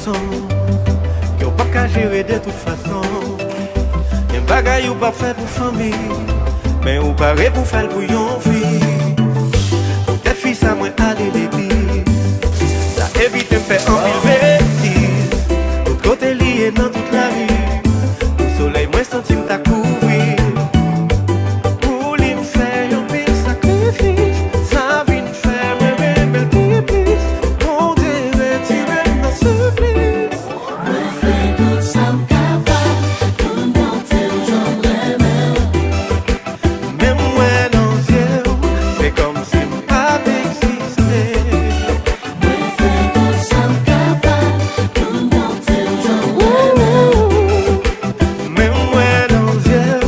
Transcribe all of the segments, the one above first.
garçon qui pas qu'à gérer de toute façon. Y'a un bagay ou pas fait pour famille, mais ou paraît pour faire pour yon fille. Peut-être fille ça moins aller l'église, ça évite de faire en mille bêtises. L'autre côté lié dans toute la vie, le soleil moins centime t'a couvrir. Pour lui me faire un pire sacrifice, ça vient me faire un bel pipice. Mon Dieu, retiré dans ce supplice. Moi fais tout ça capable, tout le monde t'aime, j'en rêve. Même moi dans les yeux, c'est comme si pas d'exister. Moi fais tout ça capable, tout le monde t'aime, j'en rêve. Même moi dans les yeux,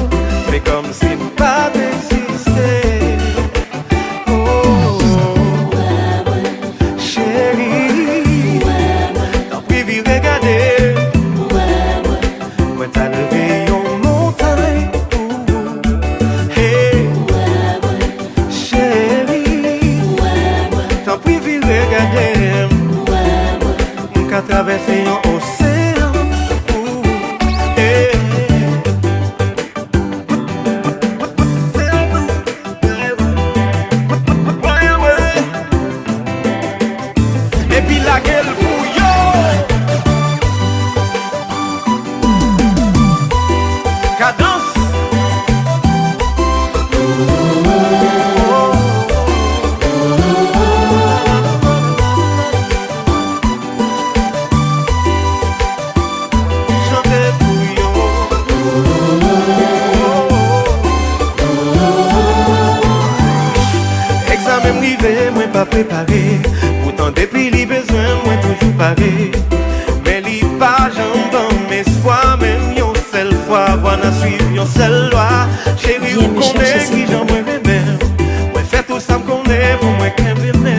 c'est comme si pas d'exister. Oh, chérie, t'as prévu regarder. Moi t'as levé une montagne. Hey, chérie, t'as prévu regarder. Qu'à traverser un océan. Hey. Et puis la gueule pour yo. Cadence. Chanter pour yo. Examen privé, moi pas préparé. Pourtant depuis les besoins, moi toujours paré. Mais li pas jambon, mais espoir même yon seule fois. Voilà suivre yon seule loi. Chérie, Viens ou me connaît chercher, qui j'en moi même. Moi fait tout ça me connaît pour moi qu'un bien.